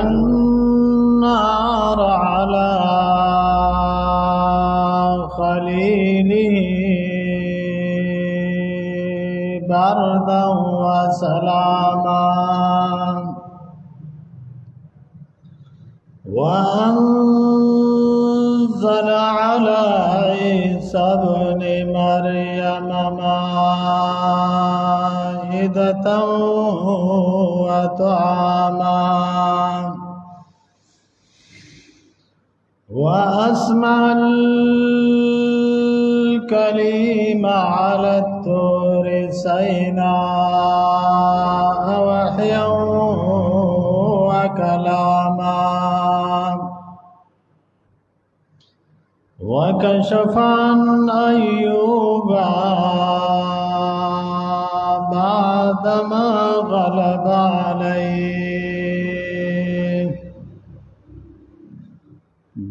النار على خليله بردا وسلاما وأنزل على عيسى ابن مريم مائدة وطعاما وأسمع الكليم على الطور سيناء وحيا وكلاما وكشف عن أيوب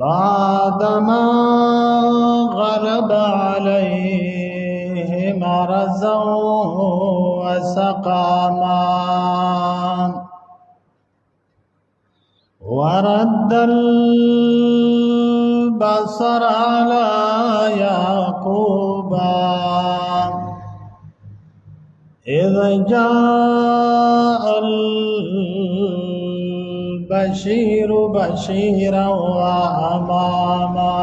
بعدما غلب عليه مرضا وسقاما ورد البصر على يعقوب إذ جاء البشير بشيرا وأماما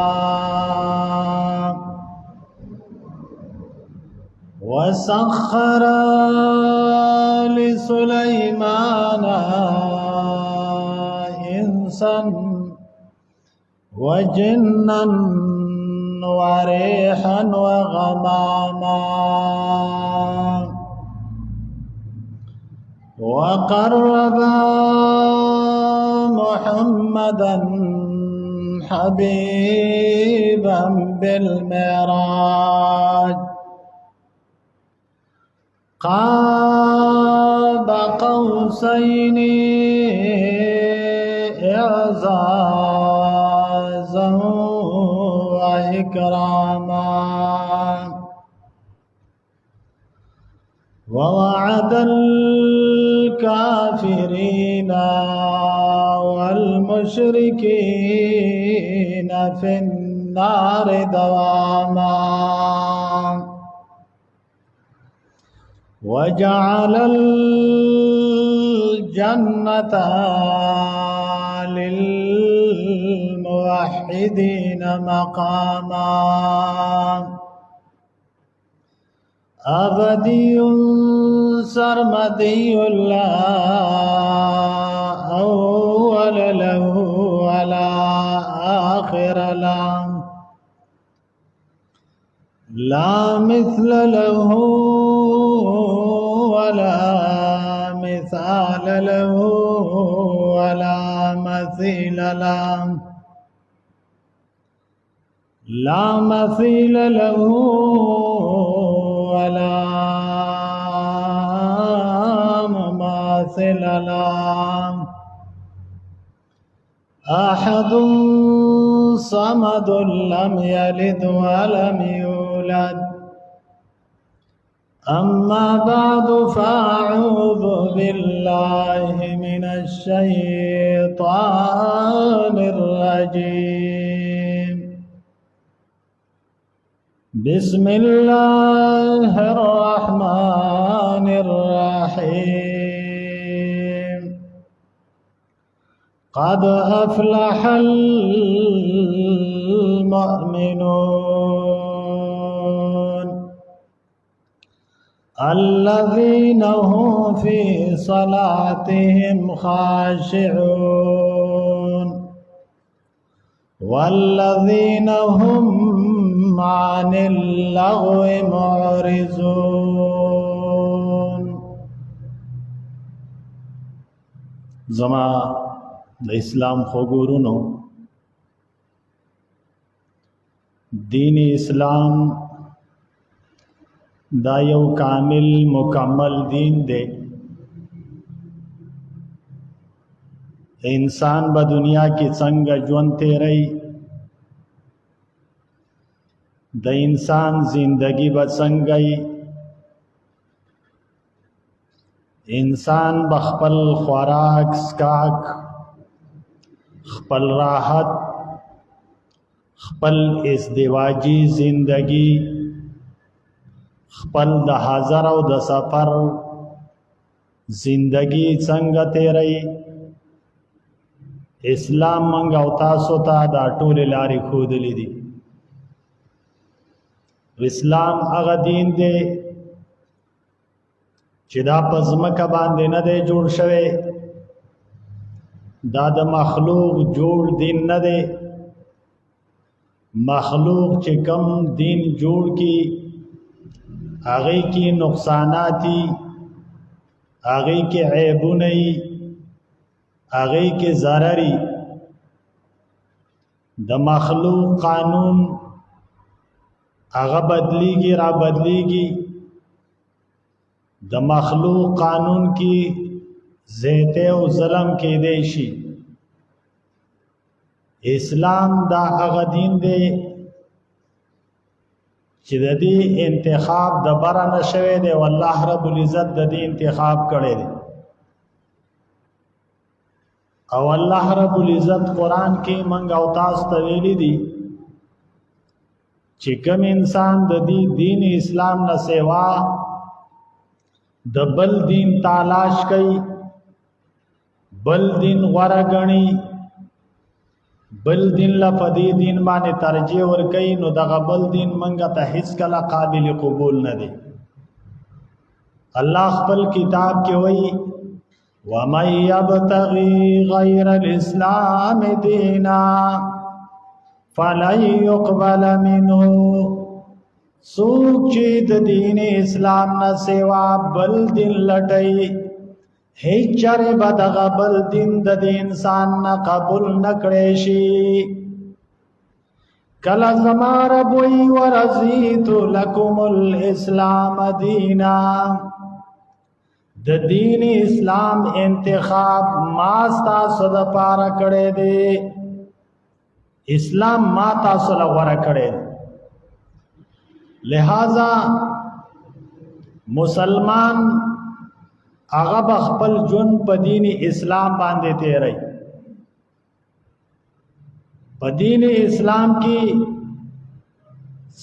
وسخر لسليمان إنسا وجنا وريحا وغماما وقرب محمدا حبيبا بالمعراج قاب قوسين إعزازا وإكراما ووعد الكافرين والمشركين في النار دواما وجعل الجنة للموحدين مقاما أبدي سرمدي لا أول له ولا آخر له لا مثل له ولا مثال له ولا مثيل له لا مثيل له ولا مماثل له أحد صمد لم يلد ولم يولد أما بعد فأعوذ بالله من الشيطان الرجيم بسم الله الرحمن الرحيم قد أفلح المؤمنون الذين هم في صلاتهم خاشعون والذين هم عن اللغو معرضون. زما د اسلام خوګورونو دین اسلام دا یو کامل مکمل دین دی. انسان به دنیا کې څنګه ژوند تیری، د انسان زندگی به څنګه انسان بخپل خوراک سکاک، خپل راحت، خپل ازدواجی زندگی، خپل د حاضر او د سفر زندگی څنګه تیری. اسلام منګ او تاسو ته دا ټول لارې ښودلې دي. اسلام هغه دین دی چې دا په ځمکه باندې نه دی جوړ شوی، دا د مخلوق جوړ دین نه دی. مخلوق چې کم دین جوړ کی هغه کې نقصاناتی، هغه کې عیبونه، هغه کې ضرري. د مخلوق قانون هغه بدلیږي را بدلیږي. د مخلوق قانون کی زیته او ظلم کې دی شي. اسلام دا هغه دین دی چې د دې انتخاب د بره نه شوی دی، والله رب العزت د دې انتخاب کړی دی. او الله رب العزت قرآن کې منګ او تاسو ته ویلي دي چې کوم انسان د دې دین اسلام نه سیوا د بل دین تلاش کوي، بل دین غوړه غني، بل دین لا پدې دین باندې ترجیح ور کوي، نو دغه بل دین منګه ته هیڅ کله قابل قبول نه دی. الله خپل کتاب کې وایي وَمَن يَبْتَغِي غَيْرَ الْإِسْلَامِ دِينًا فَلَن يُقْبَلَ مِنْهُ. څوک چې د دین اسلام نه سوا بل دین لټي، هیڅ چره به دغه بل دین د دې انسان نه قبول نه کړی شي. کله زما رب وی ورضیت لکم الاسلام دینا، د دین اسلام انتخاب ما تاسو د پاره کړی دی. اسلام ما تاسو له غوړه کړی دی. لہذا مسلمان هغه بخپل جون په دین اسلام باندې تیری. په دین اسلام کې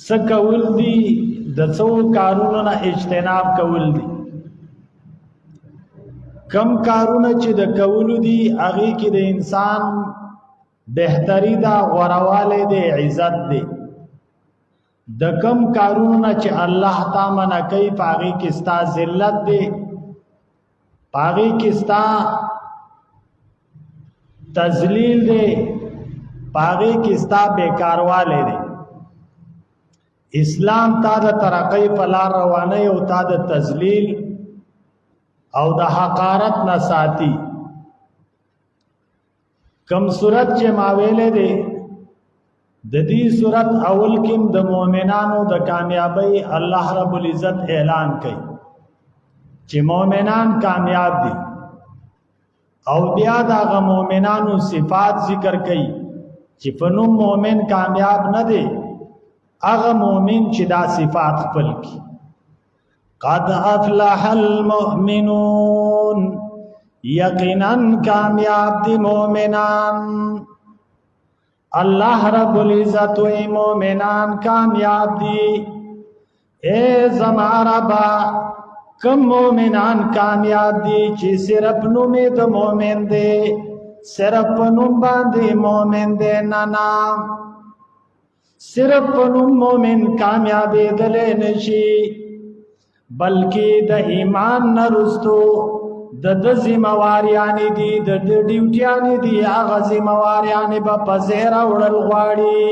څه کول دي؟ د څو کارونو نه اجتناب کول دي. کم کارونه چې د کولو دي هغه کې د انسان بهتري دا غورواله دی، عزت دی. د کم کارونه چې الله تعالی منع کوي پاغي کې ستا ذلت دی، پاغي کې ستا تذلیل دی، پاغي کې ستا بیکارواله دی. اسلام تا د ترقی په لار روانه او تا د تذلیل او د حقارت نه ساتي. کم صورت چې ما ویلې دی د دې صورت اول کې د مؤمنانو د کامیابی الله رب العزت اعلان کړي چې مؤمنان کامیاب دي، او بیا دا غ مؤمنانو صفات ذکر کړي چې په نوم مؤمن کامیاب نه دی، هغه مؤمن چې دا صفات خپل کړي. قد افلح المؤمنون، یقینا کامیاب دي مؤمنان. اللہ رب العزت و مومنان کامیاب دی. اے زمارا با کم مومنان کامیاب دی چی صرف نومی دا مومن دے، صرف نوم باندے مومن دے نانا، صرف نوم مومن کامیابی دلے نشی، بلکہ دا ایمان نرستو د ذمہواریانی دی، د ډیوټیانی دی، هغه ذمہواریانی به په زیر وړل غواړي.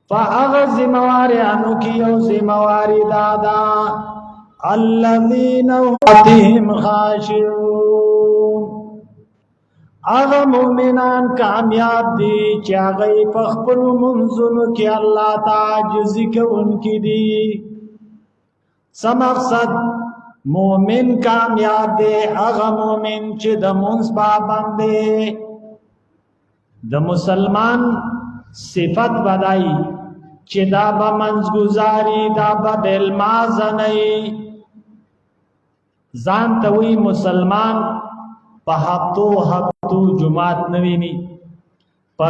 فهغه ذمہواریانو کې یو ذمہواری دادا الذین هم خاشعون، هغه مؤمنان کامیاب دي چې هغه په خپل منځونو کې الله تعالی عاجزي کوونکي دي. څه مقصد؟ مومن کامیاب دے هغه مومن چې د منځ پابند دی. د مسلمان صفت بدای چې دا به منځګزاري، دا به بالمازنی. ځان ته وی مسلمان په هفتو جماعت نویني، په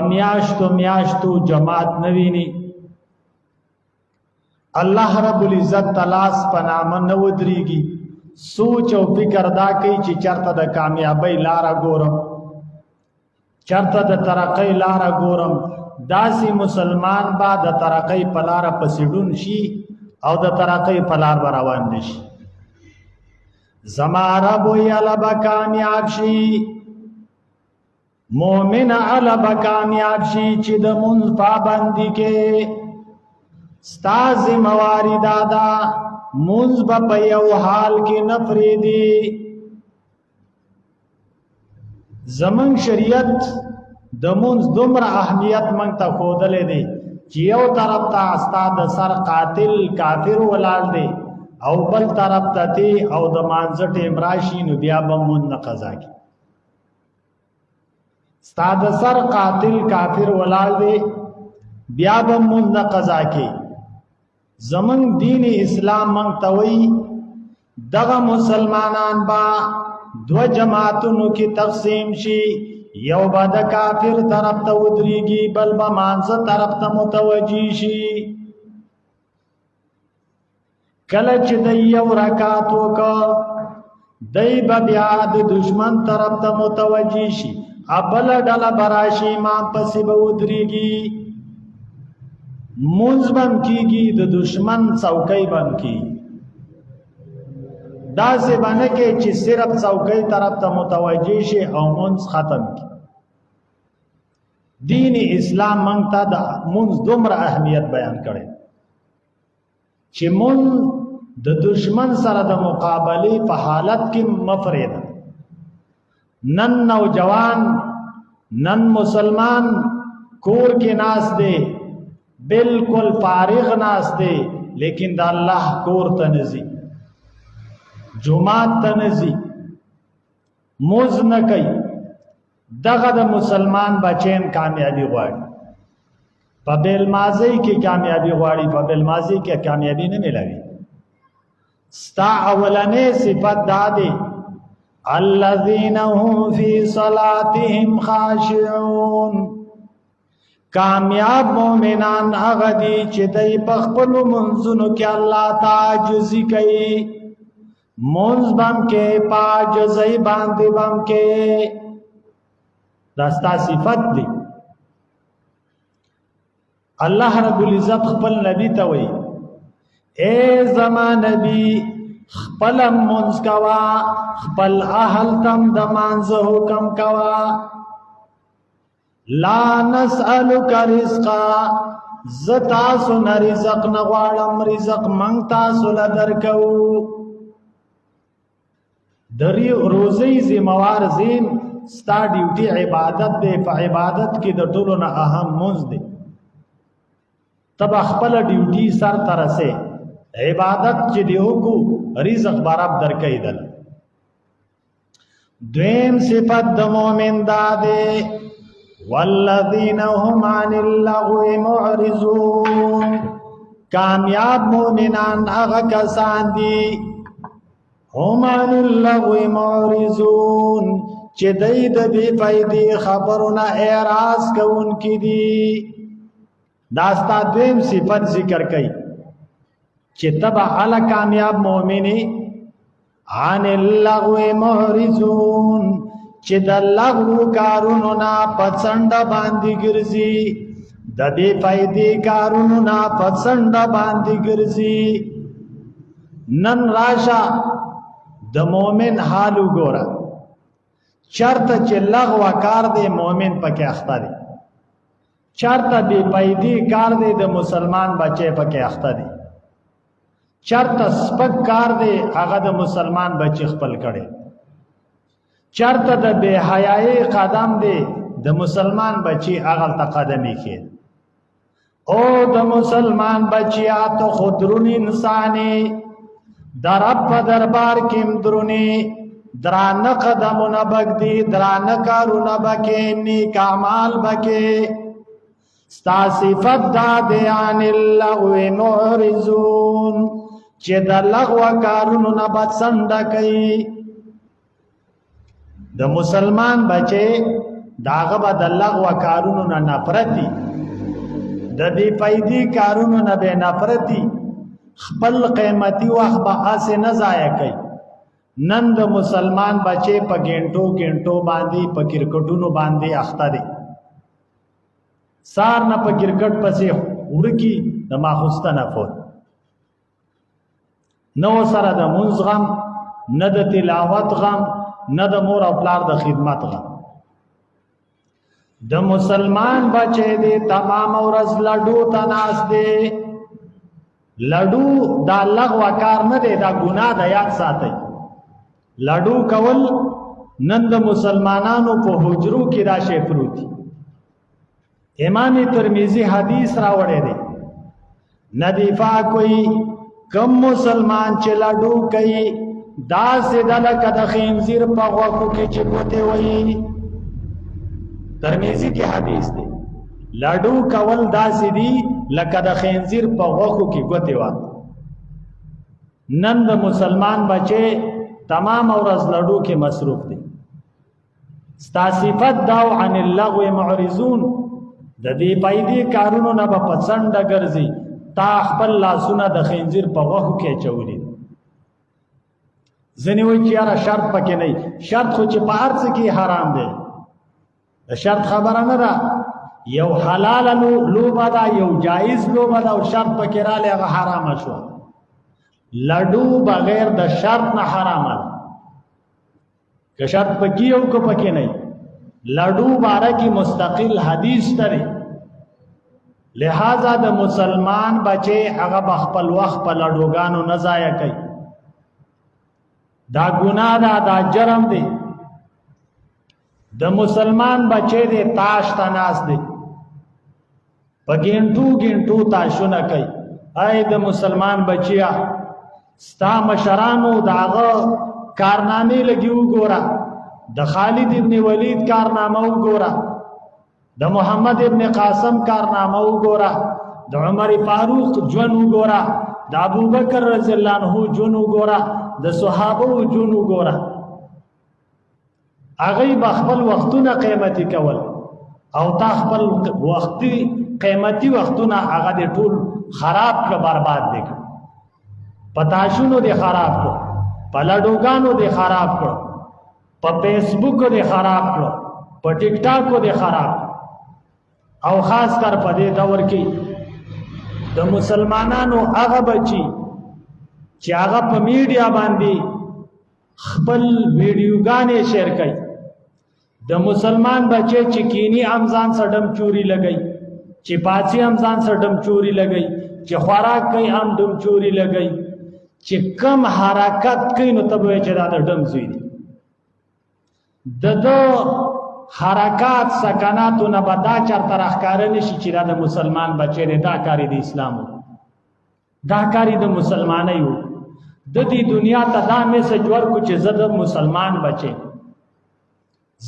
میاشتو جماعت نویني. الله رب العزت تلاس پنامه نو دريږي. سوچ او فکر دا کوي چې چرته د کامیابی لار ګورم، چرته د ترقی لار ګورم. داسې مسلمان با د ترقی په لار پسیډون شي او د ترقی په لار روان نشي. زما رب یالا با کامیاب شي، مومن علا با کامیاب شي چې د مونږ پابندي کې ستا ذمہواری دادا مونږ په یو حال کې نفریدي. زمون شریعت د مونږ دومره اهمیت مونږ ته ښودلې دی چې یو طرف ته استاد سر قاتل کافر ولاړ دی او بل طرف ته دی او د مانځه ټیم راشي نو بیا به مونږ نه قضا کی. استاد سر قاتل کافر ولاړ دی بیا به مونږ نه قضا کی. زمون دین اسلام مونږ ته وایي دغه مسلمانان با دو جماعتونو کی تقسیم شي، یو با د کافر طرف ته ودریږي بل با مانځه طرف ته متوجی شي. کله چې د یو رکعت وکړه دی به بیا د دشمن طرف ته متوجی شي، ابل ډله براشي ما پسې به ودریږي، مونځ بم کیږي د دشمن څوکۍ بم کیږي. دا سے باندې کې چې صرف څوکۍ طرف ته متوجی شي او مونږ ختم کی. دین اسلام مونږ ته د مونږ دومره اهمیت بیان کړي چې مونږ د دشمن سره د مقابله په حالت کې مفرد. نن نوجوان نن مسلمان کور کې ناس دی بالکل فارغ ناس دی، لیکن د الله کور ته نزي، جماعت ته نزي، موز نه کوي. دغه د مسلمان بچین کامیابی غواړي، په بیل مازی کې کامیابی غواړي، په بیل مازی کې کامیابی نه ملوي. ستا اولنې صفت دا دی الذین هم فی صلاتهم خاشعون. کامیاب مومنان هغه دي چې دای په خپل منځونو کې الله تعجزي کوي، منځ بم کې پاجزي باندې بم کې. دا ستا صفت دی. الله رب العزت خپل نبی ته وایي اے زما نبی خپل منځ کوا، خپل اهل تم د مانځه حکم کوا. لا نسألک رزقا، ز تاسو نه رزق نه غواړم، رزق من تاسو له درکو. دری روزی ذمہوار زین ستا ډیوټي عبادت دی، په عبادت کې د ټولو نه اهم مونځ دی. تب خپل ډیوټي سر ته رسې، عبادت چې دی وکړو رزق به رب درکوي. دل دویم صفت د مؤمن دا دی والذین هم عن اللغو معرضون. کامیاب مومنان هغه کسان دي هم عن اللغو معرضون چې دای د بی فائدې خبرونه اعراض کوونکي دي. دا ستا دویم صفت ذکر کوي چې تبع علی کامیاب مومنی عن اللغو معرضون، چې د لغو کارونو نه پڅنډ باندې ګرځي، د بی فائدې کارونو نه پڅنډ باندې ګرځي. نن راشه د مومن حال وګوره، چرته چې لغو کار دی مومن پکې اخته دی، چرته بی فائدې کار دی د مسلمان بچي پکې اخته دی، چرته سپک کار دی هغه د مسلمان بچي خپل کړي، چرته د بے حیاي قدم دی د مسلمان بچي هغه ته قدمي کې. او د مسلمان بچیا ته خودرون انساني در رب دربار کې مدرونی درانه قدمونه بګدي، درانه کارونه بکې، نیک اعمال بکې. ستا صفت دا دی عن اللغو معرضون چې د لغو کارونو نه بڅنډه کوي. د مسلمان بچي داغه به د لغو کارونو نه نفرتي، د دې پیدي کارونو نه به نفرتي، خپل قیمتي وخت به اسه نه ضایع کوي. نن د مسلمان بچي په ګنټو باندې په کرکټونو باندې اخته دي، سار نه په کرکټ پسې ورکی د ماخوستنه فوت، نو سره د منځ غم، نه د تلاوت غم، نه د مور او پلار د خدمت غم. د مسلمان بچی دی تمام ورځ لډو ته ناست دی. لډو دا لغو کار نه دی، دا ګناه ده، یاد ساتئ. لډو کول نن د مسلمانانو په حجرو کې دا شی پروت دی. امام ترمذی حدیث راوړی دی، ندیفا کوئی کم مسلمان چې لډو کوي دا سیده لکه د خنزیر په غوښو کې چې ګوتې وهي. ترمذی کې حدیث دی، لډو کول داسې دي لکه د خنزیر په غوښو کې ګوتې وهي. نن د مسلمان بچي تمام ورځ لډو کې مصروف دي. ستا صفت داو عن اللغو معرضون، د دې پیدي کارونو نه به پڅنډه ګرځي، تا خپل لاسونه د خنزیر په غوښو کې چولي. ځنې وایي چې یاره شرط پکې نه، شرط خو چې په هر څه کې حرام دی. د شرط خبره نه ده، یو حلال لوبه ده، یو جایز لوبه ده، او شرط پکې رالی هغه حرامه شو. لډو بغیر د شرط نه حرامه ده، که شرط پکې او که پکې نه. لډو باره کې مستقل حدیث تری، لہذا د مسلمان بچے هغه بخپل وخت په لډوګانو نه ضایع کوي. دا ګناه ده، دا جرم دی. د مسلمان بچے دی تاش ته ناست دی، په ګنټو تاشونه کوي. ای د مسلمان بچیا، ستا مشرانو داغه کارنامې لګي وګوره، د خالد ابن ولید کارنامه وګوره، د محمد ابن قاسم کارنامه وګوره، د عمر فاروق ژوند وګوره، د ابوبکر رضی الله عنه ژوند وګوره، د صحابه ژوند وګوره. هغه بخپل وختونه قیمتي کول، او تا خپل وختي قیمتي وختونه هغه د ټول خراب کړ، برباد دي. پتاشونو دي خراب کړ، په لډوګانو دي خراب کړ، په فیسبوک دي خراب کړ، په ټیک ټاک دي خراب. او خاص کر په دې دور کې د مسلمانانو هغه بچي چې هغه په میډیا باندې خپل ویډیوګانې شیر کوي. د مسلمان بچي چې کینی امزان سړم چوری لګي، چې پاڅي امزان سړم چوری لګي، چې خوراک کوي ام دم چوری لګي، چې کم حرکت کوي نو تبه چې دا ډم زوی دي. دغه حرکات سکناتو نه بدا چرته راخکاره نشي چې دا د مسلمان بچی دی، دا کاری د اسلام، دا کاری د مسلمانۍ و. د دې دنیا ته دا میسج ورکو چې زه د مسلمان بچی،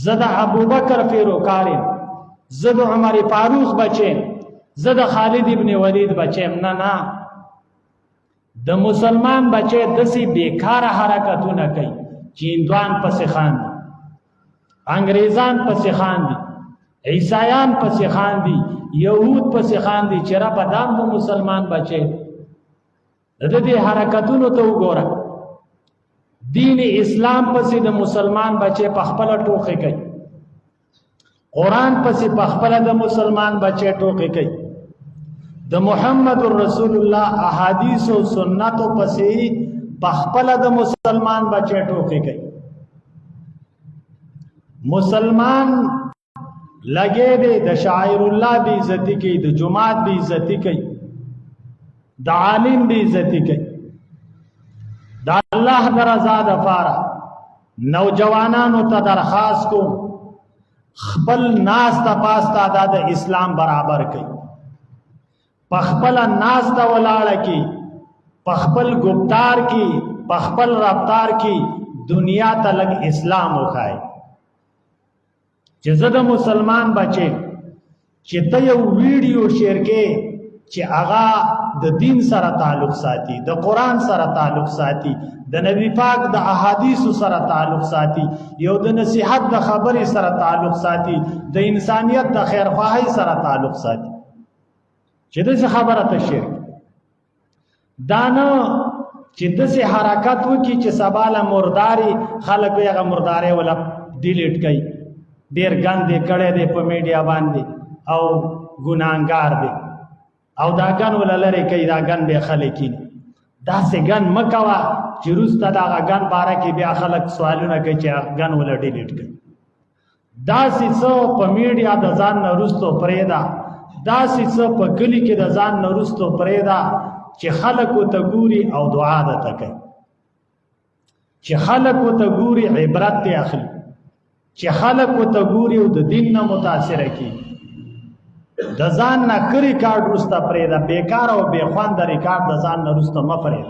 زه د ابوبکر پیروکار یم، زه د عمر فاروق بچی، زه د خالد ابن ولید بچی. نه، د مسلمان بچی داسې بیکاره حرکتونه کوي چې هندوان پسې خاندي، انګریزان پسې خاندي، عیسایان پسې خاندي، یهود پسې خاندي، چې را بدام د مسلمان بچي. د دې حرکتونو ته وګوره. دین اسلام پسې د مسلمان بچي په خپل ټوخه کوي، قران پسې په خپل د مسلمان بچي ټوخه کوي، د محمد رسول الله احادیث او سنت پسې په خپل د مسلمان بچي ټوخه کوي. مسلمان لګې دې د شاعر الله بی عزتی کوي، د جماعت بی عزتی کوي، د عالم بی عزتی کوي. د الله درزا د پاره نوجوانانو ته درخواست کوم، خپل ناس ته پاستا د اسلام برابر کوي، په خپل ناس ته ولاړه کی، په خپل گفتار کی، په خپل رفتار کی دنیا ته لګ اسلام وخای. چې زه د مسلمان بچی چې ته یو ویډیو شیر کې چې هغه د دین سره تعلق ساتي، د قرآن سره تعلق ساتي، د نبی پاک د احادیث سره تعلق ساتي، یو د نصیحت د خبرې سره تعلق ساتي، د انسانیت د خیرخواهی سره تعلق ساتي، چې دغه خبره ته شرک دانه چې دغه حرکت وکي چې سباله مرداري خلک یې مرداري ولا ډیلیټ کوي، ډیر ګاندې کړي دي په میډیا باندې او ګناهګار دي او دا ګن ولا لري کوي، دا ګن به خلک دا سه ګن مکوا چې روسته دا ګن باره کې بیا خلک سوالونه کوي چې ګن ولا ډیلیټ کوي. دا سه په میډیا د ځان نه روستو پرېدا، دا سه په کلی کې د ځان نه روستو پرېدا چې خلکو ته ګوري او دعا ده کوي، چې خلکو ته ګوري عبرت ته اخلي، چې خلکو ته ګوري او د دین نه متاثر کی، د ځان نه کری کارت روسته پرېدا، بیکار او بے خوند ریکارډ د ځان نه روسته مفرید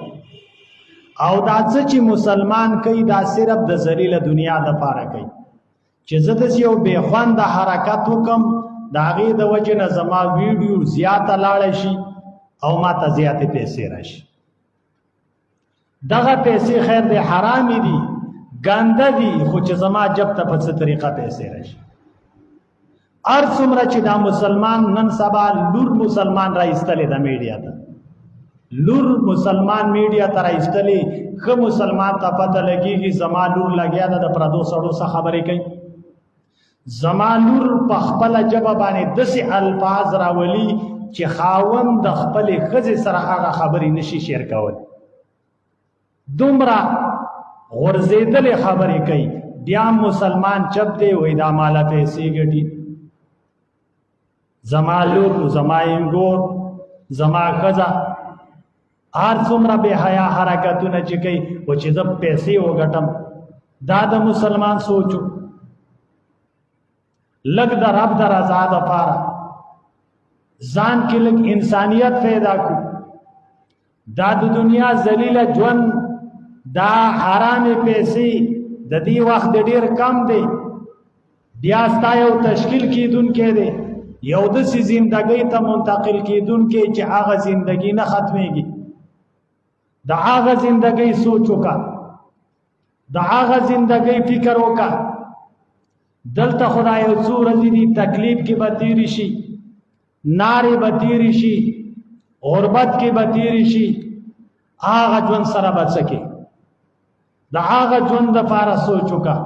او دا چې مسلمان کوي دا صرف د ذلیل دنیا د پاره کوي، چې زه د یو بے خوند حرکت وکم دا غي د وجه نه زما ویډیو زیاته لاړ شي او ما ته زیاتې پیسې راشي. دغه پیسې خیر دې حرام دي ګنده دي، خو چې زما جب ته په څه طریقه پیسې راشي. هر څومره چې دا مسلمان نن سبا لور مسلمان را ایستلې د میډیا ته، لور مسلمان میډیا ته را ایستلې، خو مسلمان ته پته لګيږي زما لور لګیا ده د پردو سړو سره خبرې کوي، زما لور په خپل جبه باندې داسې الفاظ راولي چې خاوند د خپل ښځې سره هغه خبرې نشي شیر کول، دومره غورځېدلې خبرې کوي. بیا مسلمان چپ دی وای دا مالا پیسې ګټي، زما لور زما انګور زما ښځه هر څومره بې حیا حرکتونه چې کوي و چې زه پیسې وګټم. دا د مسلمان سوچو لږ د رب د رضا دپاره ځان کې لږ انسانیت پیدا کو. دا د دنیا ذلیله ژوند دا حرامې پیسې د دې وخت ډېر کم دی، بیا ستا یو تشکیل کیدونکی دی، یو داسې زندګۍ ته منتقل کیدونکی چې هغه زندګي نه ختمېږي. د هغه زندګۍ سوچ وکړه، د هغه زندګۍ فکر وکړه. دلته خدای یو څو ورځې دي تکلیف کې به تېرې شي، نارې به تېرې شي، غربت کې به تېرې شي، هغه ژوند سره به څه کې د هغه ژوند دپاره سوچ وکړه.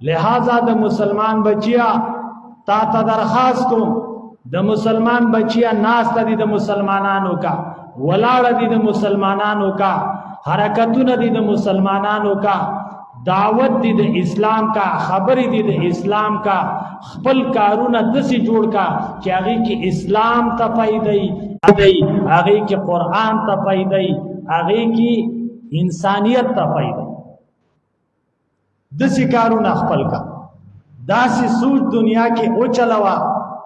لہذا د مسلمان بچیا تا ته درخواست کوم، د مسلمان بچیا ناسته دي د مسلمانانو کا، ولاړه دي د مسلمانانو کا، حرکتونه دي د مسلمانانو کا، دعوت دي د اسلام کا، خبرې دي د اسلام کا، خپل کارونه داسې جوړ کا چې هغې کې اسلام ته فایدهی، هغې کې قرآن ته فایدهی، هغې کې انسانیت ته فایدهی. داسې کارونه خپل کا، داسې سوچ دنیا کې وچلوه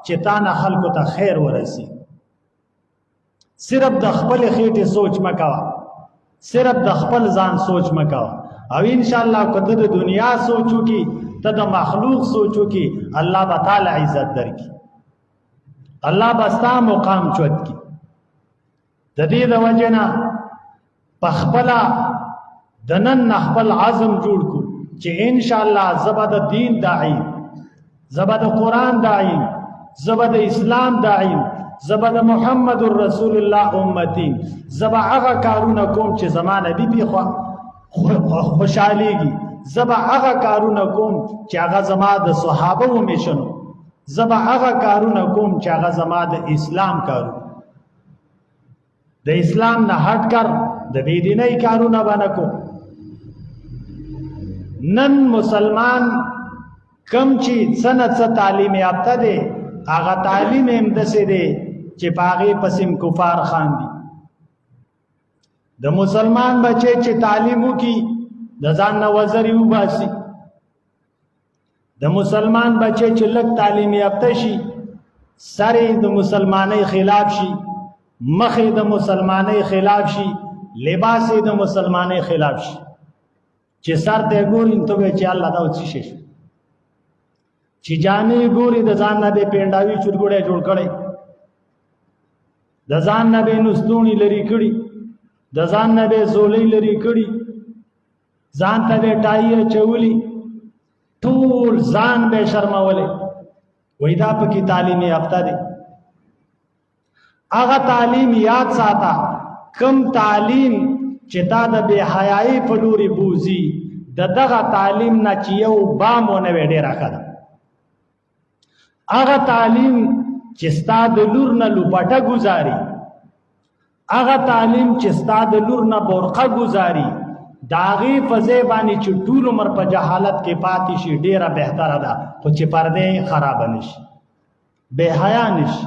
چې تا نه خلکو ته خیر ورسی. صرف د خپل خېټې سوچ مکوه، صرف د خپل ځان سوچ مکوه، او ان شاء الله کده د دنیا سوچو کی ته د مخلوق سوچو کی الله به تعالی عزت درکې، الله به ستا مقام چوت کی. د دې د وجه نه په خپله د نن خپل عزم جوړ کو چې ان شاء الله زبا د دین داعی، زبا د قرآن داعی، زبا د اسلام داعی، زبا د محمد رسول الله امتی، زبا هغه کارونه کوم چې زما نبی بي خوشحالیږي، زبا هغه کارونه کوم چې هغه زما د صحابه و میشنو، زبا هغه کارونه کوم چې هغه زما د اسلام کارو، د اسلام نه هټ کر د بيدینۍ کارونه باندې کوم. نن مسلمان کم چې څه تعلیم یافته دی، هغه تعلیم هم داسې دی چې په هغې پسې کفار خاندي. د مسلمان بچی چې تعلیم وکړي د ځان نه وزرې وباسي، د مسلمان بچی چې لږ تعلیم یافته شي سر یې د مسلمانۍ خلاف شي، مخ یې د مسلمانۍ خلاف شي، لباس یې د مسلمانۍ خلاف شي، چې سر ته ګوري ته به چې الله دا څه شي، چې جانې ګوري د ځان نه به پینډاوي چورګوړی جوړ کړي، د ځان نه به نستونی لري کړي، د ځان نه به زولې لري کړي، ځان ته به ټای چولی، ټول ځان به شرمولې. وای دا پکې تعلیم یافته دي. هغه تعلیم یاد ساته کم تعلیم چې تا د بے حیايي په لوري بوزي، د دغه تعلیم نه چې یو بامونه وي ډېره ښه ده. هغه تعلیم چې ستا د لور نه لوپټه گزاري، هغه تعلیم چې ستا د لور نه برقه گزاري، د هغې په ځای باندې چې ټول عمر په جهالت کې پاتې شي ډېره بهتره ده، خو چې پردې خرابه نشي، بې حیا نشي.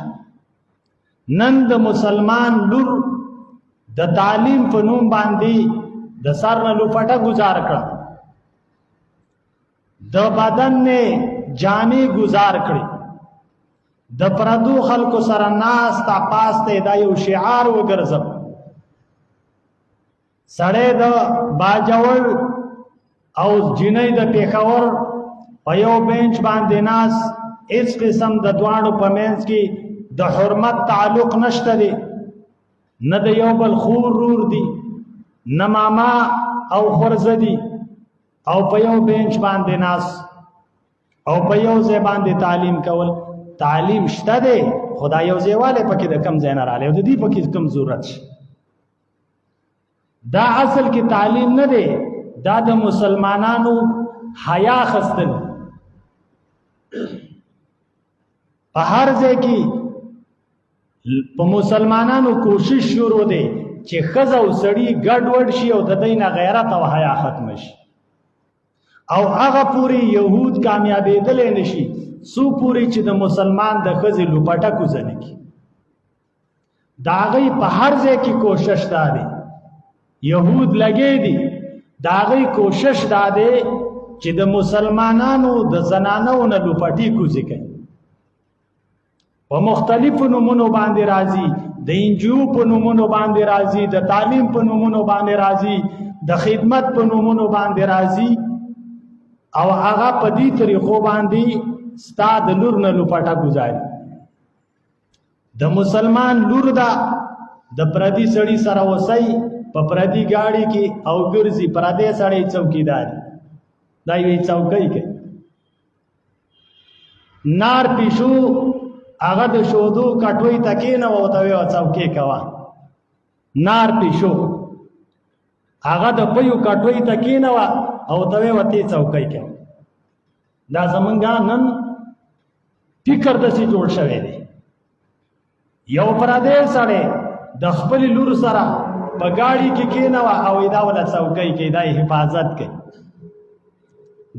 نن د مسلمان لور د تعلیم په نوم باندې د سر نه لوپټه گزار کړه، د بدن نه جامې گزار کړي، د پردو خلکو سره ناسته پاسته دا یو شعار وګرځم. سړی د باجوړ او جنۍ د پیښور په یو بینچ باندې ناس، هیڅ قسم د دواړو په منځ کې د حرمت تعلق نشته دی، نه د یو بل خور رور دی، نه ماما او خورزه دی، او په یو بینچ باندې ناس او په یو ځای باندې تعلیم کول. تعلیم شته دی، خدای یو ځایواله پکې د کم ځای نه رالی او د دې پکې کم ضرورت شي. دا اصل کې تعلیم نه دی، دا د مسلمانانو حیا خستل. په هر ځای کې په مسلمانانو کوشش شروع دی چې ښځه او سړي ګډوډ شي او د دوی نه غیرت او حیا ختم شي، او هغه پوری یهود کامیابېدلی نشي څو پوری چې د مسلمان د ښځې لوپټه کوزه نه کړي. د هغې په هر ځای کې کوشش دا دی، یهود لګې دي، د هغې کوشش دا دی چې د مسلمانانو د زنانو نه لوپټې کوزې کوي. په مختلفو نومونو باندې راځي، د انجیو په نومونو باندې راځي، د تعلیم په نومونو باندې راځي، د خدمت په نومونو باندې راځي، او هغه په دې طریقو باندې ستا د لور نه لوپټه گزاري. د مسلمان لور دا د پردي سړي سره وسی په پردي گاڑی کې او ګرځي، پردي سړی چوکیدار دا یوې چوکۍ کې نار پیشو هغه د شودو کټوي تکې نه وته وي چوکۍ کوا. نار پیشو هغه د پيو کټوي تکې نه او ته وته چوکۍ کې. دا زمونږه نن فکر دسي جوړ شوی دی. یو پردی سړی د خپل لور سره په گاڑی کې کېنوه او دا ولا چوکۍ کې، دای حفاظت کوي،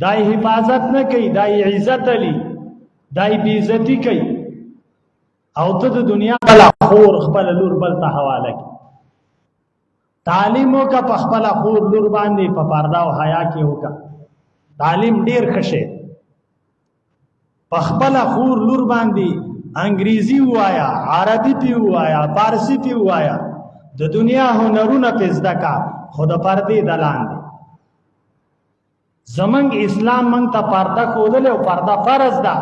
دای حفاظت نه کوي، دای عزت علی، دای بی عزتی کوي، او ته د دنیا بل خور خپل لور بل ته حواله کوي. تعلیم وکړه په خپل خور لور باندې په پرده او حیا کې وکړه. تعلیم ډیر ښه شی. په خپل خور لور باندې انګریزي وایا، عربي پی وایا، فارسی پی وایا، د دنیا هنرونه په زده کا، خو د پردې دلان دی. زمنګ اسلام موږ ته پرده ښودلې او پرده فرض ده.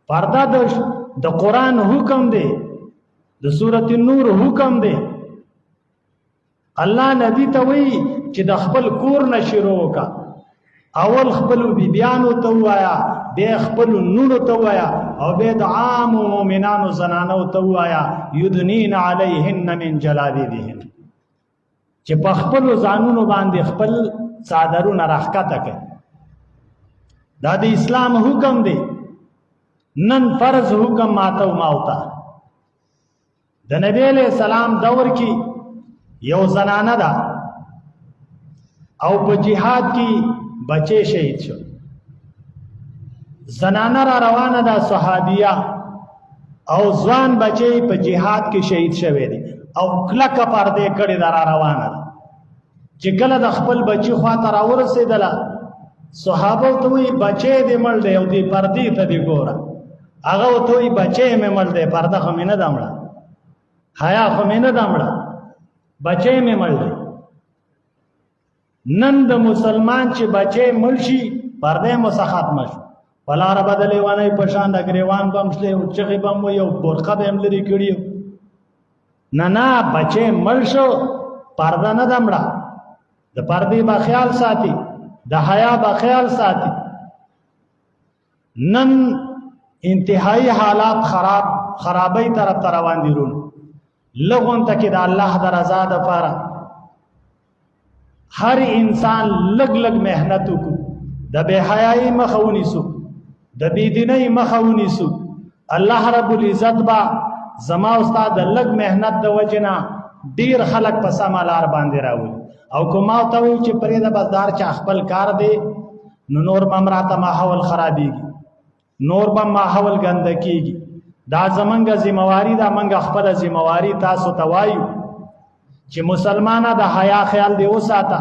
پرده د قرآن حکم دی، د سورۃ النور حکم دی. الله نبی ته وی چې د خپل کور نه شروع وکړه، اول خپل بیبیانو ته وایا، بیا خپل نونو ته وایا، او بیا د عام مؤمنانو زنانو ته وایا یدنین علیهن من جلابیبهن، چې په خپل ځانونو باندې خپل څادرونه راښکته کړي. دا د اسلام حکم دی. نن فرض حکم ماته او ماوتا. د نبی علیہ السلام دور کې یو زنانه ده او په جهاد کې بچې شهید شو. زنانه را روانه ده صحابیه او ځوان بچې په جهاد کې شهید شوی دی او کلکه پردې کړې ده را روانه ده. چې کله د خپل بچی خواته راورسېدله، صحابه ته وایي بچې دې مړ دی او دې پردې ته دې ګوره. هغه ورته وایي بچې مې مړ دی، پرده خو مې نه ده مړه، حیا خو مې نه ده مړه، بچې مې مړ دی. نن د مسلمان چې بچې مړ شي پردې مو څخه ختمه شو. په لاره به د لیوانۍ په شان د ګریوان به هم شلی او چغې به هم وایي او برقه به هم لرې کړي نه بچه مړ شو پرده نه دمړه، د پردې به خیال ساتي، د حیا به خیال ساتي. نن انتهایی حالات خرابی طرف ته روان دي. رونو لغون ته کې د الله د رضا دپاره هر انسان لږ لږ محنت وکړو، د بې حیایي مخه ونیسو، د بېدینۍ مخه ونیسو. الله رب العزت به زما او ستا د لږ محنت د وجې نه ډېر خلک په سمه لار باندې راولي. او که ما ورته وایو چې پرېږده بس دار چا خپل کار دی، نو نور به م راته ماحول خرابېږي، نور به ماحول ګنده کېږي. دا زمونږ ذمواري ده، موږ خپله ذمواري تاسو ته وایو چې مسلمانه د حیا خیال دی وساته،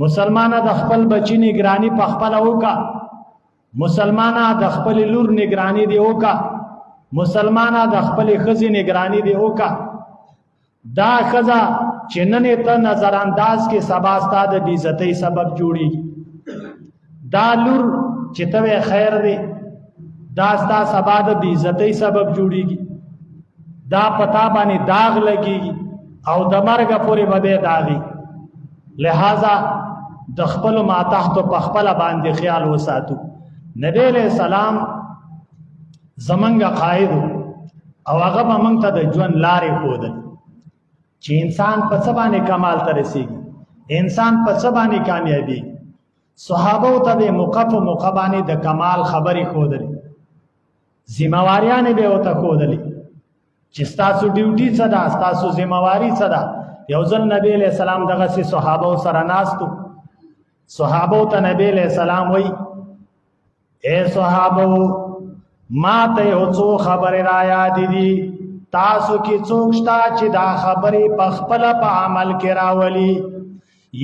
مسلمانه د خپل بچی نگرانی په خپله وکړه، مسلمانه د خپل لور نگرانی دی وکړه، مسلمانه د خپل ښځې نگرانی دی وکړه. دا ښځه چې نن ته نظر انداز کې سبا ستا د بېعزتۍ سبب جوړېږي، دا لور چې ته خیر دی دا ستا سبا د بېعزتۍ سبب جوړېږي، دا پتا باندې داغ لګېږي او د مرګه پورې به دی داغي. لہذا د خپلو ماتحتو په خپله باندې خیال وساتو. نبی علیہ السلام زمونږ قائد او هغه به موږ ته د ژوند لارې ښودل چې انسان په څه باندې کمال ته رسېږي، انسان په څه باندې کامیابېږي. صحابو ته به موقع په موقع باندې د کمال خبرې ښودلې، ذمواریانې به ورته ښودلې چې ستاسو ډیوټي څه ده، ستاسو ذمواري څه ده. یو ځل نبی علیہ السلام دغسې صحابو سره ناستو، صحابو ته نبی علیہ السلام وایي اے صحابو ما ته یو څو خبرې را یادې دي، تاسو کې څوک شته چې دا خبرې په خپله په عمل کې راولي،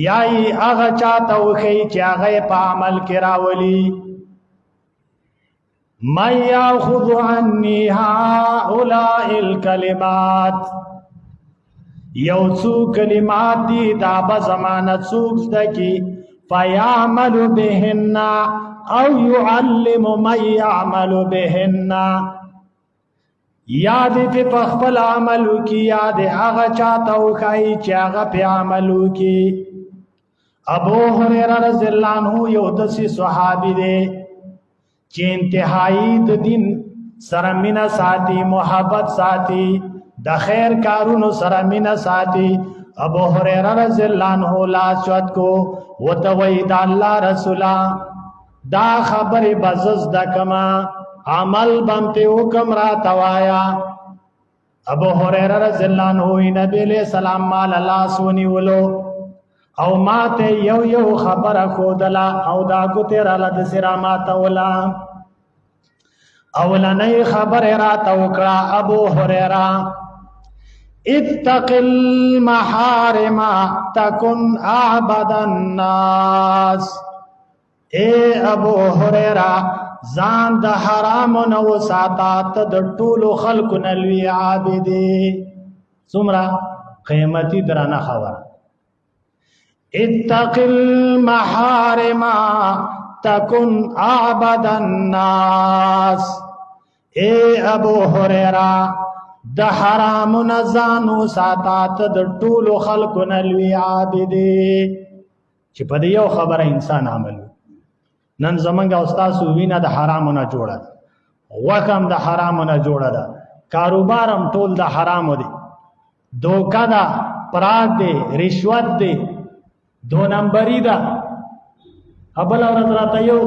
یا یې هغه چا ته وښیي چې هغه یې په عمل کې راولي. من یاخذ عنی هؤلاء الکلمات، یو څو کلمات دي دا به زمانه څوک زده کي، فیعمل بهن او يعلم من يعمل بهن، یا دې په خپل عمل وکړي یا دې هغه چاته وښایي چې هغه پې عمل وکړي. ابو هریره رضی الله عنه یو داسې صحابي دی چې انتهایی د دین سره مینه ساتي، محبت ساتي، د خیر کارونو سره مینه ساتي. ابو هریره رضی الله عنه لاس چت کو وته وایي د الله رسوله دا خبرې به زه زده کما، عمل بم پې وکم راته وایه. ابو هریره رضی الله عنه نبی علیہ السلام ما له لاس ونیولو او ما ته یو یو خبره ښودله او دا ګوتې راله داسې راماتوله. اولنۍ خبرې راته وکړه ابو هریره اتق المحارم تکن اعبد الناس. اے ابو هریره ځان د حرامو نه وساته، ته د ټولو خلکو نه لوی عابد یې. څومره قیمتي درانه خبره. اتق المحارم تکن اعبد الناس. اے ابو هریره د حرامو نه ځان وساته، ته د ټولو خلکو نه لوی عابد یې. چې په دې یو خبره انسان عمل وي. نن زمونږ او ستاسو وینه د حرامو نه جوړه ده، غوښه هم د حرامو نه جوړه ده، کاروبار هم ټول د حرامو دی، دوکه ده، پراګ دی، رشوت دی، دو نمبري ده. بله ورځ راته یو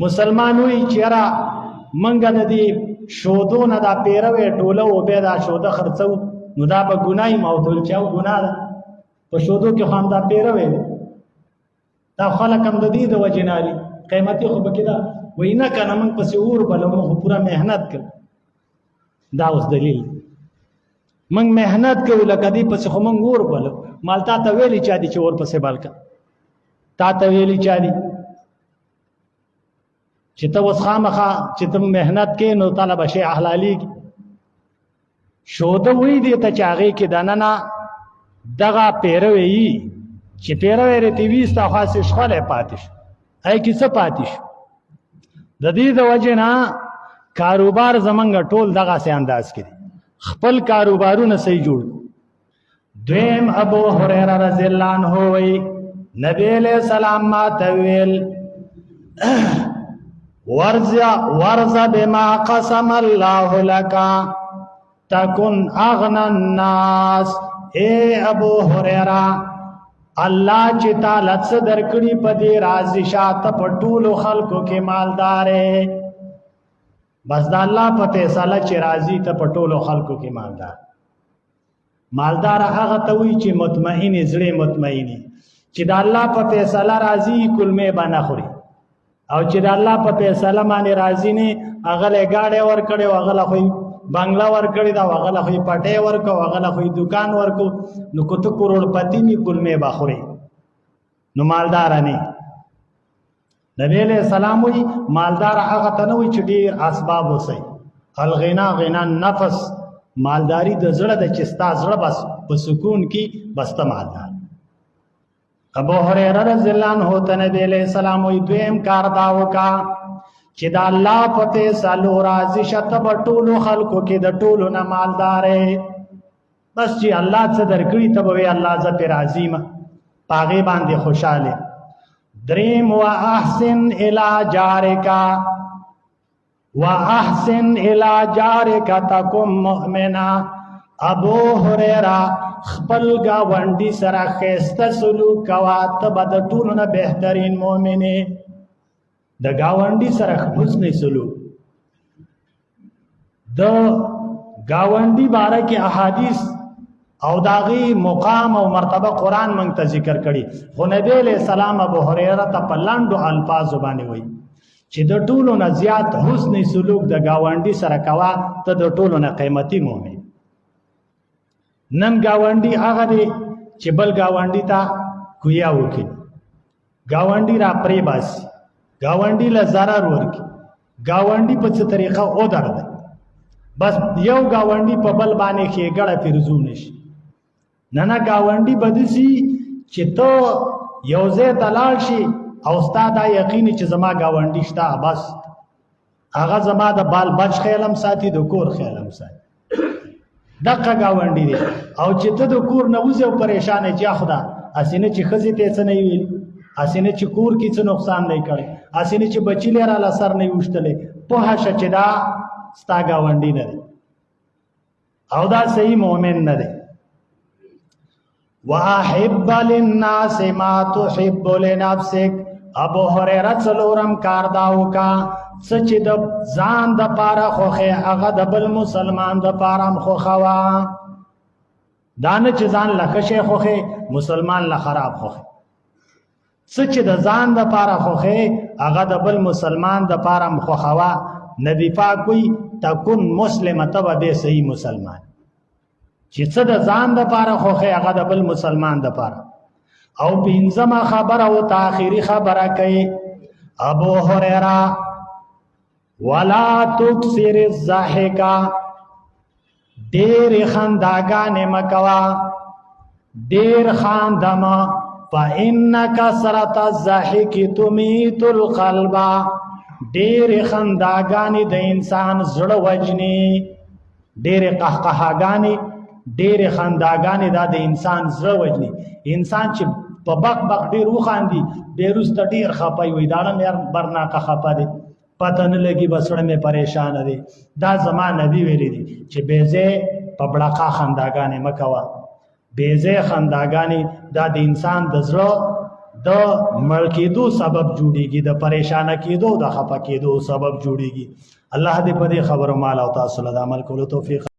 مسلمان وایي چې یاره موږ د دې شودو نه دا پیروی ټوله و بیا دا شوده خرڅو، نو دا به ګناه وي. ما ورته ویل چې او ګناه ده، په شودو کې خو هم دا پیروی دی، دا خلک هم د دې د وجې نه علي قیمتي خو پکې ده. وایي نه که نه موږ پسې اور بلو، موږ خو پوره محنت کوو. دا اوس دلیل، موږ محنت کوو لکه دې پسې خو موږ اور بلو. مال تا ته ویلي چا دي چې اور پسې بل که؟ تا ته ویلي چا دي چې ته اوس خامخا چې ته محنت کې نو تعالی به شی حلالېږي؟ شوده وایي دې ته چې هغې کې دننه دغه پیروی یي چې پیروی رتې ویسته خاصې شخولی پاتې شو، هغې کې څه پاتې شو؟ د دې د وجې نه کاروبار زمونږ ټول دغسې انداز کې دی. خپل کاروبارونه صحیح جوړ. دویم ابو هريره رضی الله عنه وی نبی علیہ السلام ما تویل ورز بما قسم الله لك تكن اغنى الناس. اے ابو هريره الله چې تعالی څه درکړي په دې راضي شاته په ټولو خلکو کې مالدار بس د الله په فیصله چې راضي ته په ټولو خلکو کې مالدار هغه ته وی چې مطمئن زړه مطمئنی چې د الله په فیصله راضي کلمه باندې خوري او چې د الله په فیصله باندې راضي نه هغه له گاډي ور کړي هغه له خو بنگلا ور کړی دا هغه له خو پټه ور کو هغه له خو دکان ور کو نو کوته کروڑپتی می کلمه باخوري نو مالدار نه. نبی علیہ السلام وی مالدار هغه ته نه وی چې ډیر اسباب وسی. الغنا غنا نفس مالداری د زړه د چستا زړه بس په سکون کې بسته مالدار. ابو هريره رضی الله عنه ته نبی علیہ السلام وی دویم کار دا وکا چې د الله په فیصلو راضي شته په ټولو خلکو کې د ټولو نه مالدار بس چې الله څه درکړي ته به الله ز په راضي ما پاغه باندې خوشاله. دریم واحسن الی جارک تکم مؤمنا. ابو هريره خپل گاونډي سره خسته سلوک کوا ته به د ټولو نه بهترین مؤمنه. د گاونډي سره حسن سلوک. د گاونډي باره کې احادیث او داغي مقام او مرتبه قران مونږ ته ذکر کړي خو نبی علیہ السلام ابو هريره ته په لاندو الفاظ باندې وایي چې د ټولو نه زیات حسن سلوک د گاونډي سره کوا ته د ټولو نه قیمتي مؤمن. نن گاونډي هغه دی چې بل گاونډي ته کویا وکړي گاونډي را پری باسي گاونډي له zarar ورکی گاونډي په څه طریقه او درد بس یو گاونډي په بل باندې کې ګړه پیرزو نشي. نه گاونډي بدسي چې ته یو ځای تلال شي او استاد یقیني چې زما گاونډي شته بس هغه زما د بال بچ خیالم ساتي د کور خیالم ساتي دغه گاونډي دی. او چې ته د کور نه وځو پریشان چې خدا اسینه چې خزي ته څه نه ویل اسینه چې کور کې څه نقصان نه کړي اسینه چې بچی لرا لسر نه وشتلې په هشه چې دا ستا گاونډي نه دی او دا صحیح مؤمن نه دی. واحب للناس ما تحب لنفسك. ابو هريره څلورم کار داو کا سچ د ځان د پاره خوخه هغه د بل مسلمان د پاره خوخوا دانه چې ځان لکه خوخه مسلمان لا خراب خوخه سچ د ځان د پاره خوخه هغه د بل مسلمان د پاره خوخوا. نبی پاک وی تکون مسلمه تبه به صحیح مسلمان چې څه د ځان د پاره خوخه هغه د بل مسلمان د پاره. او پینځمه خبره او تاخیری خبره کوي ابو هريره ولا تکثر الضحك. ډېر خنداګانې مکوا ډېر خاندما فإن كثرة الضحك تميت القلب. ډېر خنداګانې د انسان زړه وجني ډېر قهقهاګانې ډېر خنداګانې دا د انسان زړه وجني. انسان چې په بق بق ډېر وخاندي ډېر وروسته ډېر خپه وي دا نه برناقه خپه دی پته نه لګي بسړه مې پریشان دی. دا زما نبی ویلي دي چې بیزه په بړقه خنداګانې مکوا. بیزه خنداګانې دا د انسان د زړه د مړ کېدو سبب جوړیږي د پریشانه کېدو د خپه کېدو سبب جوړیږي. الله دې په دې خبرو مال او تاسو له عمل کولو توفیق